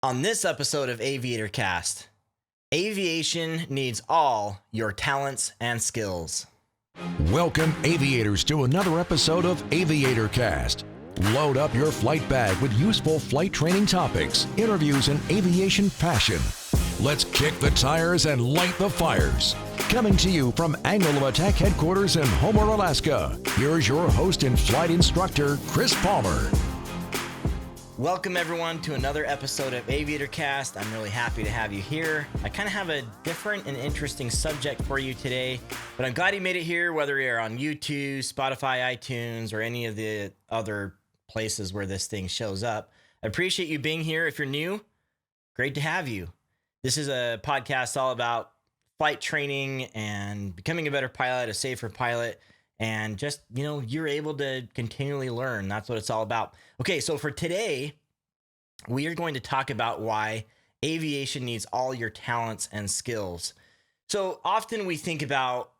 On this episode of AviatorCast, aviation needs all your talents and skills. Welcome, aviators, to another episode of AviatorCast. Load up your flight bag with useful flight training topics, interviews, and aviation passion. Let's kick the tires and light the fires. Coming to you from Angle of Attack Headquarters in Homer, Alaska, here's your host and flight instructor, Chris Palmer. Welcome everyone to another episode of AviatorCast. I'm really happy to have you here. I kind of have a different and interesting subject for you today, but I'm glad you made it here, whether you're on YouTube, Spotify, iTunes, or any of the other places where this thing shows up. I appreciate you being here. If you're new, great to have you. This is a podcast all about flight training and becoming a better pilot, a safer pilot, and just, you're able to continually learn. That's what it's all about. Okay, so for today, we are going to talk about why aviation needs all your talents and skills. So often we think about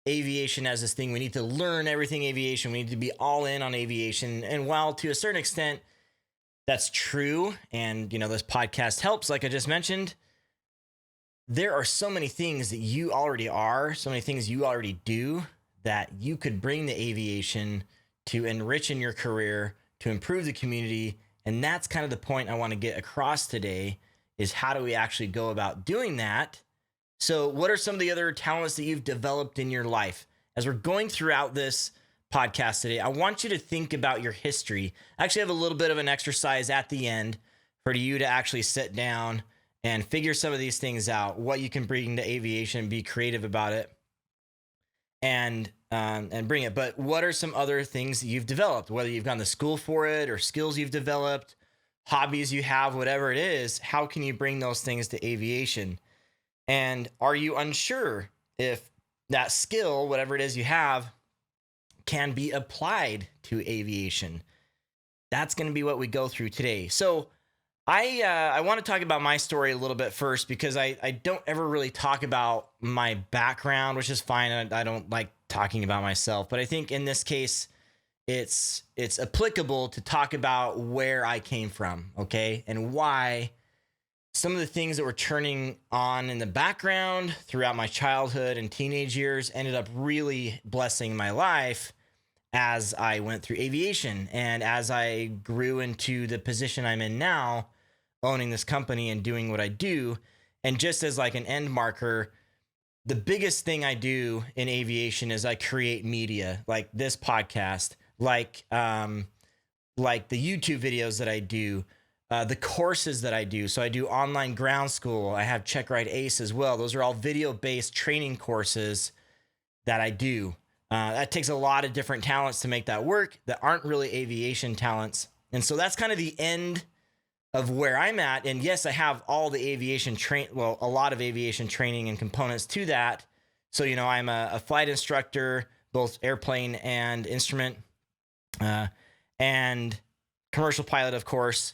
aviation as this thing, we need to learn everything aviation, we need to be all in on aviation. And while to a certain extent, that's true, and this podcast helps, like I just mentioned, there are so many things that you already are, so many things you already do that you could bring to aviation to enrich in your career, to improve the community. And that's kind of the point I want to get across today, is how do we actually go about doing that? So what are some of the other talents that you've developed in your life? As we're going throughout this podcast today, I want you to think about your history. I actually have a little bit of an exercise at the end for you to actually sit down and figure some of these things out, what you can bring to aviation, be creative about it, and bring it. But what are some other things that you've developed, whether you've gone to school for it or skills you've developed, hobbies you have, whatever it is, how can you bring those things to aviation? And are you unsure if that skill, whatever it is you have, can be applied to aviation? That's going to be what we go through today. So I want to talk about my story a little bit first, because I don't ever really talk about my background, which is fine. I don't like talking about myself, but I think in this case, it's applicable to talk about where I came from, okay? And why some of the things that were turning on in the background throughout my childhood and teenage years ended up really blessing my life as I went through aviation and as I grew into the position I'm in now, owning this company and doing what I do. And just as like an end marker, the biggest thing I do in aviation is I create media, like this podcast, like the YouTube videos that I do, the courses that I do. So I do online ground school. I have Check Ride Ace as well. Those are all video-based training courses that I do. That takes a lot of different talents to make that work that aren't really aviation talents. And so that's kind of the end of where I'm at. And yes, I have all the aviation a lot of aviation training and components to that. So, I'm a flight instructor, both airplane and instrument, and commercial pilot, of course.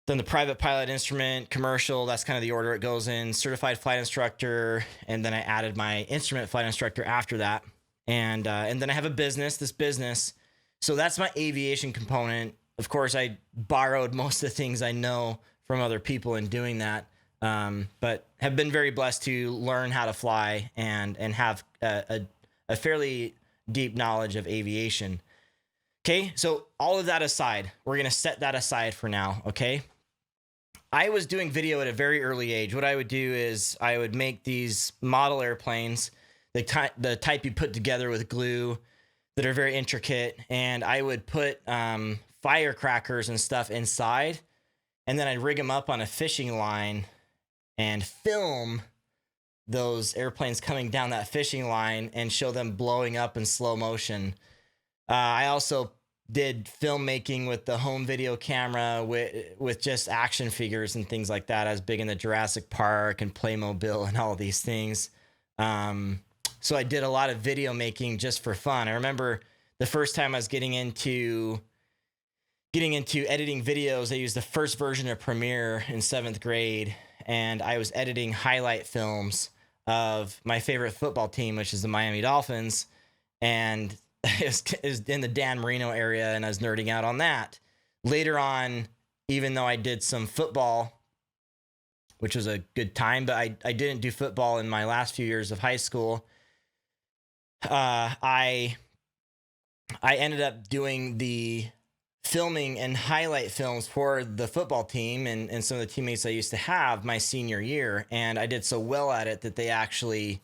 Then the private pilot, instrument, commercial, that's kind of the order it goes in, certified flight instructor. And then I added my instrument flight instructor after that. And then I have this business. So that's my aviation component. Of course, I borrowed most of the things I know from other people in doing that, but have been very blessed to learn how to fly and have a fairly deep knowledge of aviation. Okay, so all of that aside, we're going to set that aside for now, okay? I was doing video at a very early age. What I would do is I would make these model airplanes, the type you put together with glue, that are very intricate, and I would put firecrackers and stuff inside, and then I'd rig them up on a fishing line and film those airplanes coming down that fishing line and show them blowing up in slow motion. I also did filmmaking with the home video camera with just action figures and things like that. I was big into Jurassic Park and Playmobil and all these things. So I did a lot of video making just for fun. I remember the first time I was getting into editing videos, I used the first version of Premiere in 7th grade, and I was editing highlight films of my favorite football team, which is the Miami Dolphins. And it was in the Dan Marino area, and I was nerding out on that. Later on even though I did some football, which was a good time, but I didn't do football in my last few years of high school. I ended up doing the filming and highlight films for the football team and some of the teammates I used to have my senior year. And I did so well at it that they actually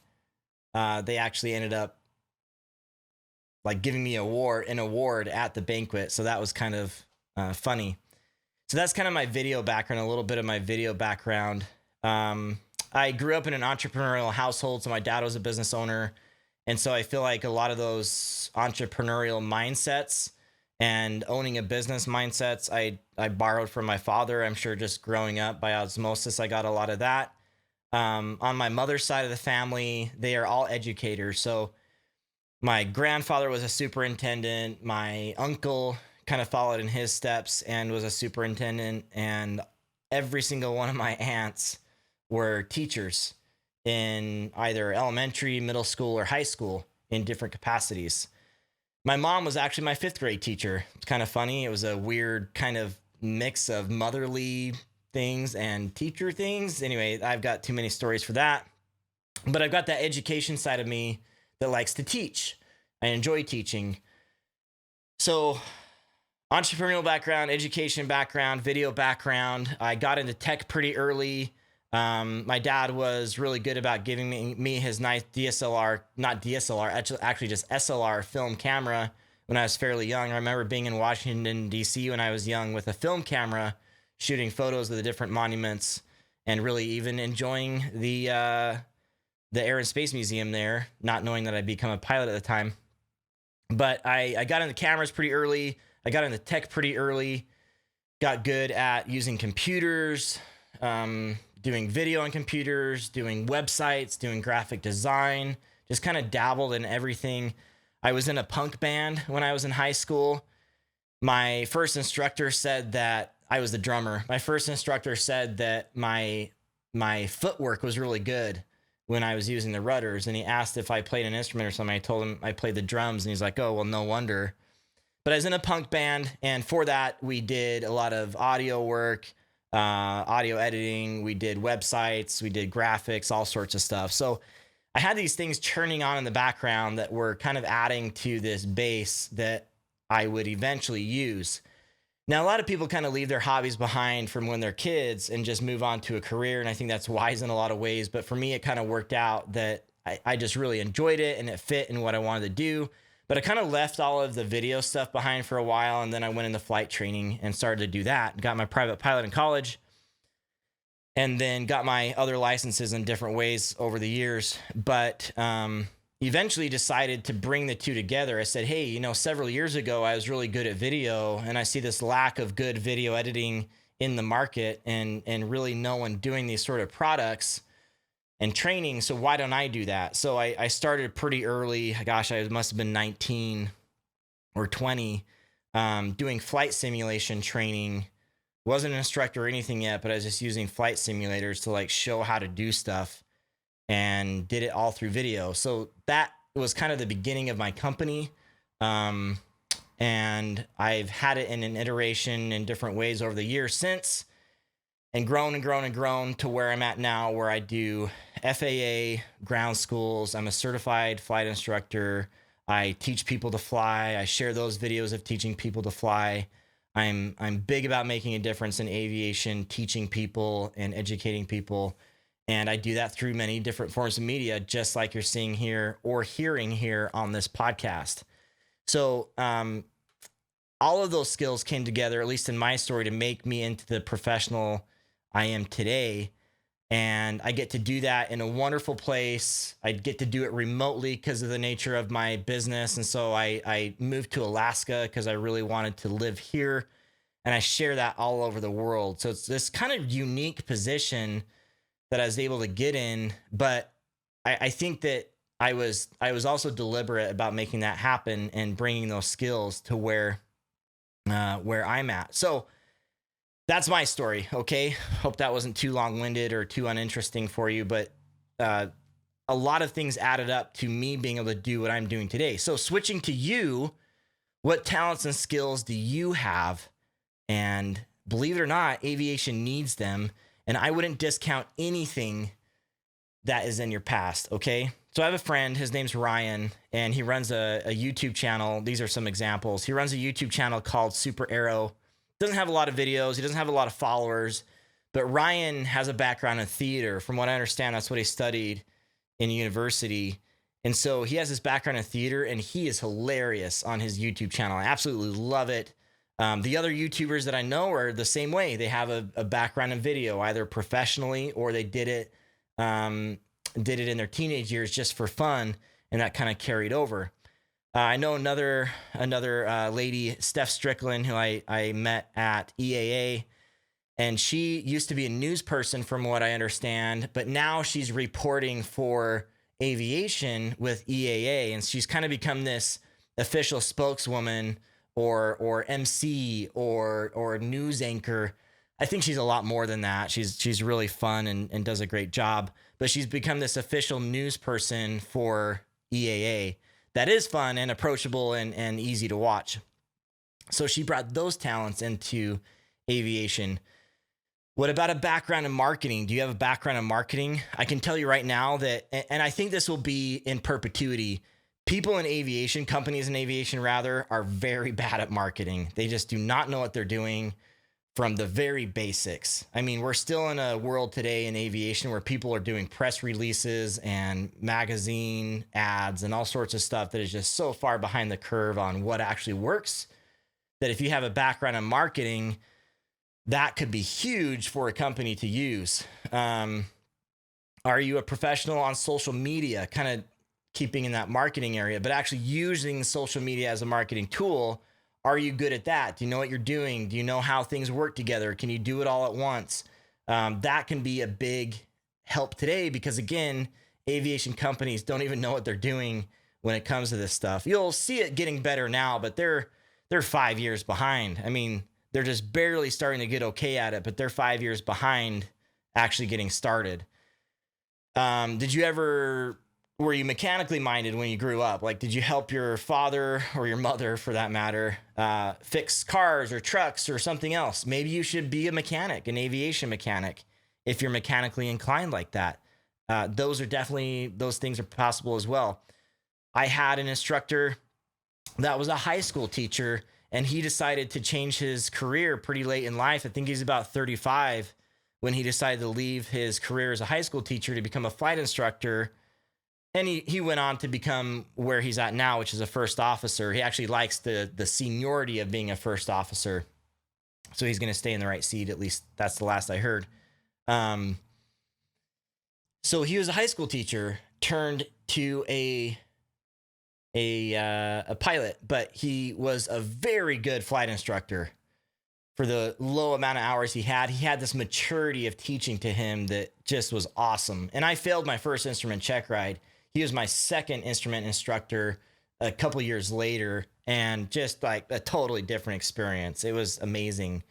ended up like giving me an award at the banquet. So that was kind of funny. So that's kind of my video background, a little bit of my video background. I grew up in an entrepreneurial household. So my dad was a business owner. And so I feel like a lot of those entrepreneurial mindsets and owning a business mindsets, I borrowed from my father. I'm sure just growing up by osmosis, I got a lot of that. On my mother's side of the family, they are all educators. So my grandfather was a superintendent. My uncle kind of followed in his steps and was a superintendent. And every single one of my aunts were teachers in either elementary, middle school, or high school in different capacities. My mom was actually my 5th grade teacher. It's kind of funny. It was a weird kind of mix of motherly things and teacher things. Anyway, I've got too many stories for that. But I've got that education side of me that likes to teach. I enjoy teaching. So entrepreneurial background, education background, video background. I got into tech pretty early. My dad was really good about giving me his nice DSLR, not DSLR, actually just SLR film camera when I was fairly young. I remember being in Washington, D.C. when I was young with a film camera, shooting photos of the different monuments and really even enjoying the Air and Space Museum there, not knowing that I'd become a pilot at the time. But I got into cameras pretty early. I got into tech pretty early, got good at using computers, doing video on computers, doing websites, doing graphic design, just kind of dabbled in everything. I was in a punk band when I was in high school. My first instructor said that I was the drummer. My first instructor said that my footwork was really good when I was using the rudders. And he asked if I played an instrument or something. I told him I played the drums, and he's like, oh, well, no wonder. But I was in a punk band, and for that, we did a lot of audio work, audio editing. We did websites, we did graphics, all sorts of stuff. So I had these things churning on in the background that were kind of adding to this base that I would eventually use. Now, a lot of people kind of leave their hobbies behind from when they're kids and just move on to a career. And I think that's wise in a lot of ways. But for me, it kind of worked out that I just really enjoyed it and it fit in what I wanted to do. But I kind of left all of the video stuff behind for a while. And then I went into flight training and started to do that. Got my private pilot in college. And then got my other licenses in different ways over the years. But eventually decided to bring the two together. I said, hey, several years ago, I was really good at video, and I see this lack of good video editing in the market and really no one doing these sort of products and training. So why don't I do that? So I started pretty early. Gosh, I must have been 19 or 20, doing flight simulation training. Wasn't an instructor or anything yet, but I was just using flight simulators to show how to do stuff, and did it all through video. So that was kind of the beginning of my company. And I've had it in an iteration in different ways over the years since, and grown and grown and grown to where I'm at now, where I do FAA ground schools. I'm a certified flight instructor. I teach people to fly. I share those videos of teaching people to fly. I'm big about making a difference in aviation, teaching people and educating people. And I do that through many different forms of media, just like you're seeing here or hearing here on this podcast. So all of those skills came together, at least in my story, to make me into the professional I am today. And I get to do that in a wonderful place. I get to do it remotely because of the nature of my business. And so I moved to Alaska because I really wanted to live here. And I share that all over the world. So it's this kind of unique position that I was able to get in, but I think that I was also deliberate about making that happen and bringing those skills to where I'm at. So that's my story. Okay. Hope that wasn't too long-winded or too uninteresting for you, but a lot of things added up to me being able to do what I'm doing today. So switching to you, what talents and skills do you have, and believe it or not, aviation needs them. And I wouldn't discount anything that is in your past, okay? So I have a friend, his name's Ryan, and he runs a YouTube channel. These are some examples. He runs a YouTube channel called Super Arrow. Doesn't have a lot of videos. He doesn't have a lot of followers, but Ryan has a background in theater. From what I understand, that's what he studied in university. And so he has this background in theater, and he is hilarious on his YouTube channel. I absolutely love it. The other YouTubers that I know are the same way. They have a background in video, either professionally or they did it in their teenage years just for fun, and that kind of carried over. I know another lady, Steph Strickland, who I met at EAA, and she used to be a news person from what I understand, but now she's reporting for aviation with EAA, and she's kind of become this official spokeswoman or MC or news anchor. I think she's a lot more than that. She's really fun and does a great job, but she's become this official news person for EAA that is fun and approachable and easy to watch. So she brought those talents into aviation. What about a background in marketing? Do you have a background in marketing? I can tell you right now that, and I think this will be in perpetuity, people in aviation, companies in aviation rather, are very bad at marketing. They just do not know what they're doing from the very basics. I mean, we're still in a world today in aviation where people are doing press releases and magazine ads and all sorts of stuff that is just so far behind the curve on what actually works, that if you have a background in marketing, that could be huge for a company to use. Are you a professional on social media, kind of keeping in that marketing area, but actually using social media as a marketing tool? Are you good at that? Do you know what you're doing? Do you know how things work together? Can you do it all at once? That can be a big help today because, again, aviation companies don't even know what they're doing when it comes to this stuff. You'll see it getting better now, but they're 5 years behind. I mean, they're just barely starting to get okay at it, but they're 5 years behind actually getting started. Were you mechanically minded when you grew up? Like, did you help your father or your mother, for that matter, fix cars or trucks or something else? Maybe you should be a mechanic, an aviation mechanic, if you're mechanically inclined like that. Those things are possible as well. I had an instructor that was a high school teacher, and he decided to change his career pretty late in life. I think he's about 35 when he decided to leave his career as a high school teacher to become a flight instructor. And he went on to become where he's at now, which is a first officer. He actually likes the seniority of being a first officer. So he's going to stay in the right seat. At least that's the last I heard. So he was a high school teacher, turned to a pilot, but he was a very good flight instructor. For the low amount of hours he had this maturity of teaching to him that just was awesome. And I failed my first instrument check ride. He was my second instrument instructor a couple years later, and just like a totally different experience. It was amazing.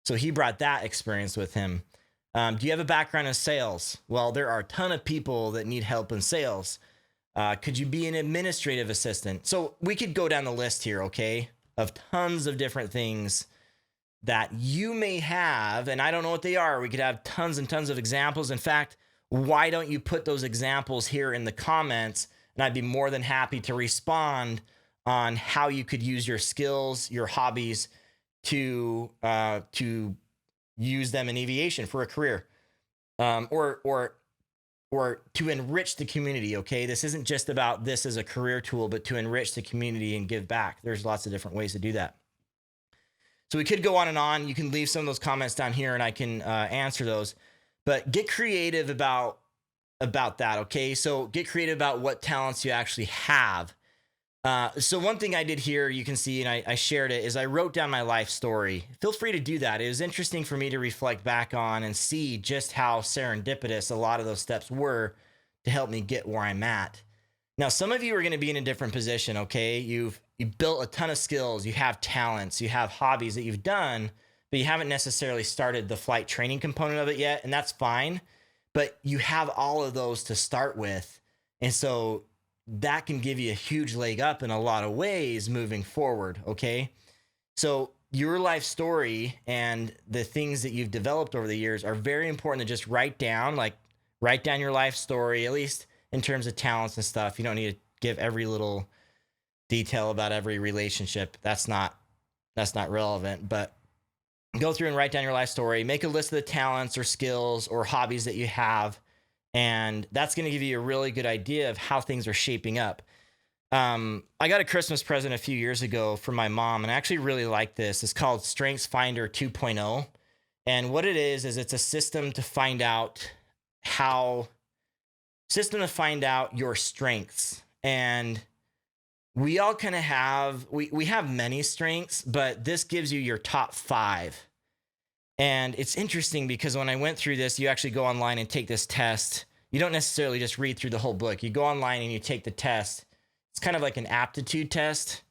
So he brought that experience with him. Do you have a background in sales? Well, there are a ton of people that need help in sales. Could you be an administrative assistant? So we could go down the list here, okay, of tons of different things that you may have, and I don't know what they are. We could have tons and tons of examples. In fact, why don't you put those examples here in the comments, and I'd be more than happy to respond on how you could use your skills, your hobbies to use them in aviation for a career, or to enrich the community. Okay, this isn't just about this as a career tool, but to enrich the community and give back. There's lots of different ways to do that. So we could go on and on. You can leave some of those comments down here and I can answer those, but get creative about that. Okay. So get creative about what talents you actually have. So one thing I did here, you can see, and I shared it, is I wrote down my life story. Feel free to do that. It was interesting for me to reflect back on and see just how serendipitous a lot of those steps were to help me get where I'm at. Now, some of you are going to be in a different position, okay? You've built a ton of skills, you have talents, you have hobbies that you've done, but you haven't necessarily started the flight training component of it yet, and that's fine. But you have all of those to start with, and so that can give you a huge leg up in a lot of ways moving forward, okay? So your life story and the things that you've developed over the years are very important to just write down. Like, write down your life story, at least in terms of talents and stuff. You don't need to give every little detail about every relationship. That's not relevant. But go through and write down your life story. Make a list of the talents or skills or hobbies that you have, and that's going to give you a really good idea of how things are shaping up. I got a Christmas present a few years ago from my mom, and I actually really like this. It's called Strengths Finder 2.0. And what it is it's a system to find out your strengths. And we all kind of have, we have many strengths, but this gives you your top 5. And it's interesting because when I went through this, you actually go online and take this test. You don't necessarily just read through the whole book. You go online and you take the test. It's kind of like an aptitude test.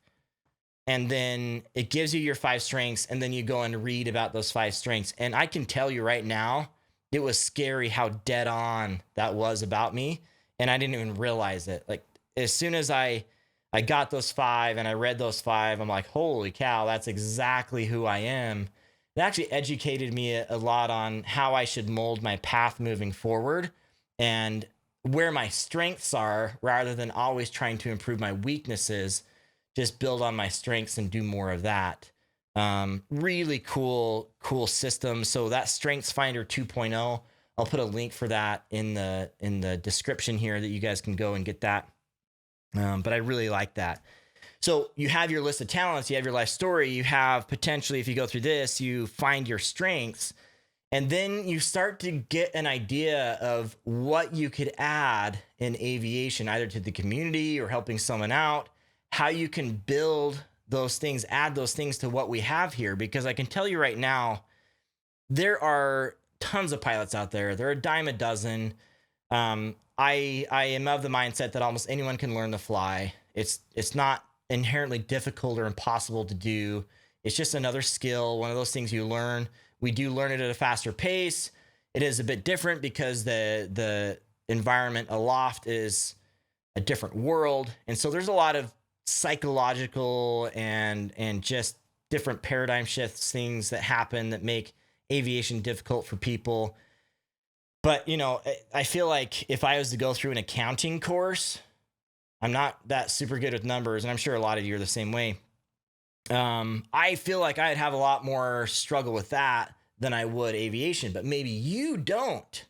And then it gives you your 5 strengths, and then you go and read about those 5 strengths. And I can tell you right now, it was scary how dead on that was about me. And I didn't even realize it. Like, as soon as I got those 5 and I read those 5, I'm like, holy cow, that's exactly who I am. It actually educated me a lot on how I should mold my path moving forward and where my strengths are, rather than always trying to improve my weaknesses. Just build on my strengths and do more of that. Really cool system. So that Strengths Finder 2.0, I'll put a link for that in the description here that you guys can go and get that. But I really like that. So you have your list of talents, you have your life story, you have potentially, if you go through this, you find your strengths, and then you start to get an idea of what you could add in aviation, either to the community or helping someone out, how you can build those things, add those things to what we have here. Because I can tell you right now, there are tons of pilots out there. There are a dime a dozen. I am of the mindset that almost anyone can learn to fly. It's not inherently difficult or impossible to do. It's just another skill, one of those things you learn. We do learn it at a faster pace. It is a bit different because the environment aloft is a different world. And so there's a lot of psychological and just different paradigm shifts, things that happen that make aviation difficult for people. But, I feel like if I was to go through an accounting course, I'm not that super good with numbers, and I'm sure a lot of you are the same way. I feel like I'd have a lot more struggle with that than I would aviation, but maybe you don't.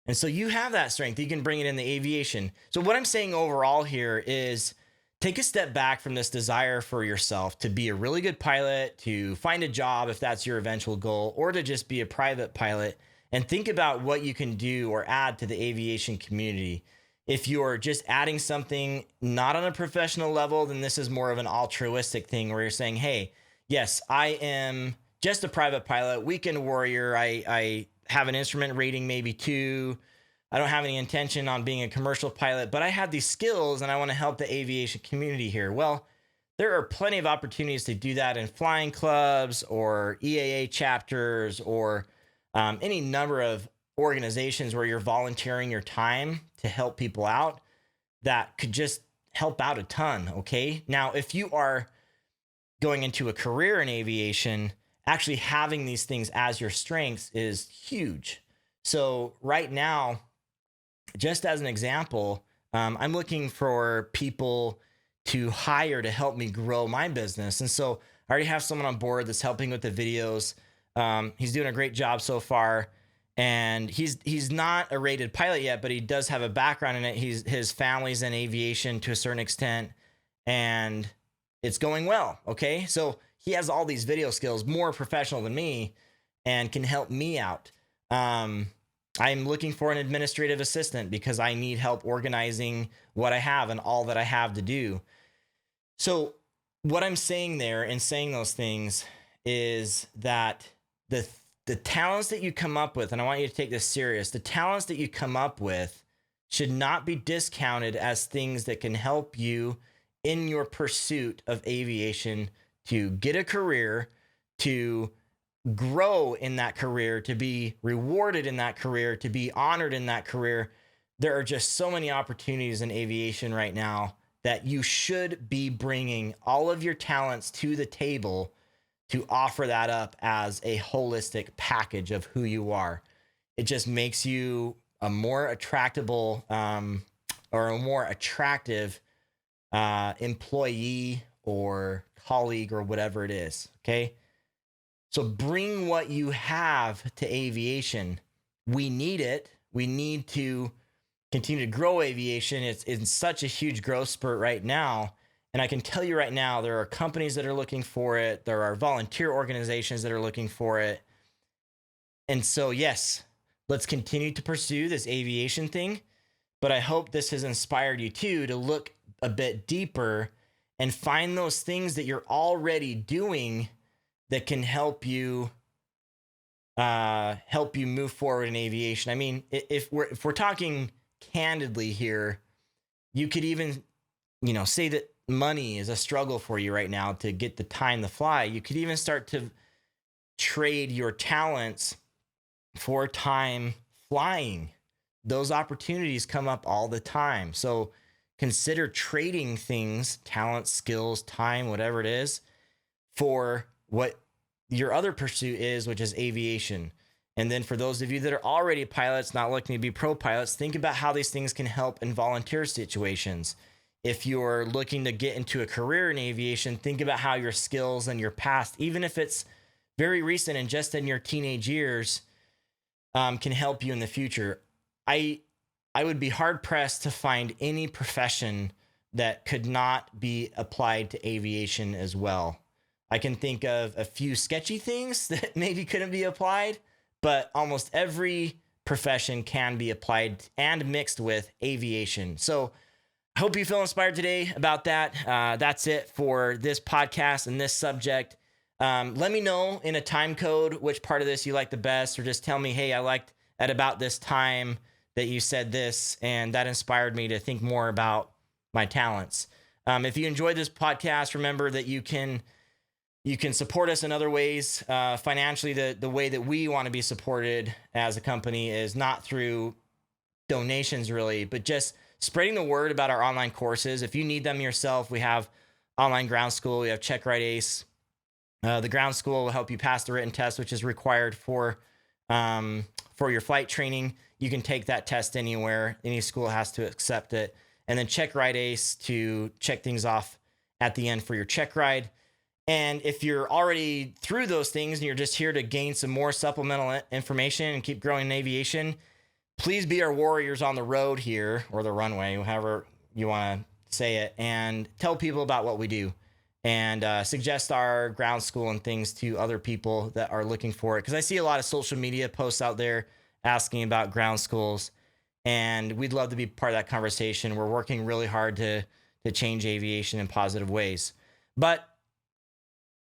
And so you have that strength. You can bring it in the aviation. So what I'm saying overall here is take a step back from this desire for yourself to be a really good pilot, to find a job if that's your eventual goal, or to just be a private pilot, and think about what you can do or add to the aviation community. If you're just adding something not on a professional level, then this is more of an altruistic thing where you're saying, hey, yes, I am just a private pilot, weekend warrior. I have an instrument rating, maybe 2. I don't have any intention on being a commercial pilot, but I have these skills and I want to help the aviation community here. Well, there are plenty of opportunities to do that in flying clubs or EAA chapters or any number of organizations where you're volunteering your time to help people out that could just help out a ton. Okay. Now, if you are going into a career in aviation, actually having these things as your strengths is huge. So right now, just as an example, I'm looking for people to hire to help me grow my business. And so I already have someone on board that's helping with the videos. He's doing a great job so far. And he's not a rated pilot yet, but he does have a background in it. His family's in aviation to a certain extent, and it's going well. Okay. So he has all these video skills, more professional than me, and can help me out. I'm looking for an administrative assistant because I need help organizing what I have and all that I have to do. So what I'm saying there in saying those things is that the talents that you come up with, and I want you to take this serious, the talents that you come up with should not be discounted as things that can help you in your pursuit of aviation to get a career, to grow in that career, to be rewarded in that career, to be honored in that career. There are just so many opportunities in aviation right now that you should be bringing all of your talents to the table to offer that up as a holistic package of who you are. It just makes you a more attractable or a more attractive employee or colleague or whatever it is. Okay. So bring what you have to aviation. We need it. We need to continue to grow aviation. It's in such a huge growth spurt right now. And I can tell you right now, there are companies that are looking for it. There are volunteer organizations that are looking for it. And so, yes, let's continue to pursue this aviation thing. But I hope this has inspired you too to look a bit deeper and find those things that you're already doing that can help you move forward in aviation. I mean, if we're talking candidly here, you could even, say that money is a struggle for you right now to get the time to fly. You could even start to trade your talents for time flying. Those opportunities come up all the time. So consider trading things, talent, skills, time, whatever it is, for what your other pursuit is, which is aviation. And then for those of you that are already pilots, not looking to be pro pilots, think about how these things can help in volunteer situations. If you're looking to get into a career in aviation, think about how your skills and your past, even if it's very recent and just in your teenage years, can help you in the future. I would be hard pressed to find any profession that could not be applied to aviation as well. I can think of a few sketchy things that maybe couldn't be applied, but almost every profession can be applied and mixed with aviation. So I hope you feel inspired today about that. That's it for this podcast and this subject. Let me know in a time code which part of this you like the best, or just tell me, hey, I liked at about this time that you said this, and that inspired me to think more about my talents. If you enjoyed this podcast, remember that you can support us in other ways. Financially, the way that we want to be supported as a company is not through donations really, but just spreading the word about our online courses. If you need them yourself, we have online ground school. We have Check Right Ace. The ground school will help you pass the written test, which is required for your flight training. You can take that test anywhere. Any school has to accept it. And then Check Right Ace to check things off at the end for your check ride. And if you're already through those things and you're just here to gain some more supplemental information and keep growing in aviation, please be our warriors on the road here, or the runway, however you want to say it, and tell people about what we do, and suggest our ground school and things to other people that are looking for it. Because I see a lot of social media posts out there asking about ground schools, and we'd love to be part of that conversation. We're working really hard to change aviation in positive ways. But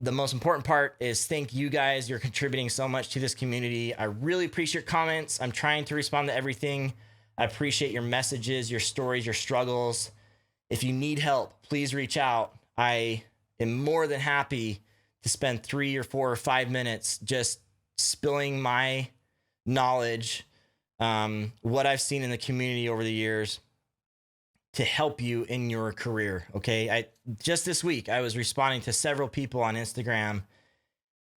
the most important part is thank you guys. You're contributing so much to this community. I really appreciate your comments. I'm trying to respond to everything. I appreciate your messages, your stories, your struggles. If you need help, please reach out. I am more than happy to spend 3 or 4 or 5 minutes just spilling my knowledge, what I've seen in the community over the years, to help you in your career. Okay. Just this week, I was responding to several people on Instagram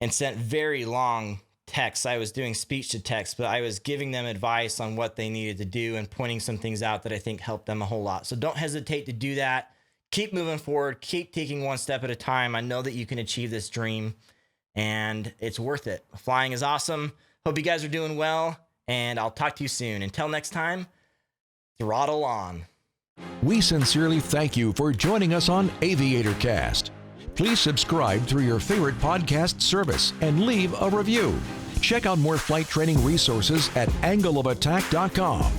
and sent very long texts. I was doing speech to text, but I was giving them advice on what they needed to do and pointing some things out that I think helped them a whole lot. So don't hesitate to do that. Keep moving forward. Keep taking one step at a time. I know that you can achieve this dream, and it's worth it. Flying is awesome. Hope you guys are doing well, and I'll talk to you soon. Until next time, throttle on. We sincerely thank you for joining us on AviatorCast. Please subscribe through your favorite podcast service and leave a review. Check out more flight training resources at angleofattack.com.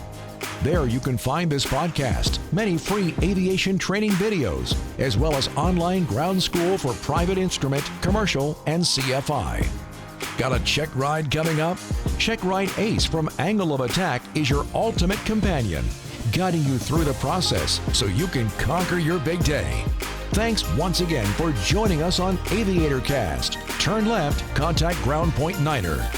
There you can find this podcast, many free aviation training videos, as well as online ground school for private instrument, commercial, and CFI. Got a check ride coming up? Check Right Ace from Angle of Attack is your ultimate companion, guiding you through the process so you can conquer your big day. Thanks once again for joining us on AviatorCast. Turn left, contact Ground Point Niner.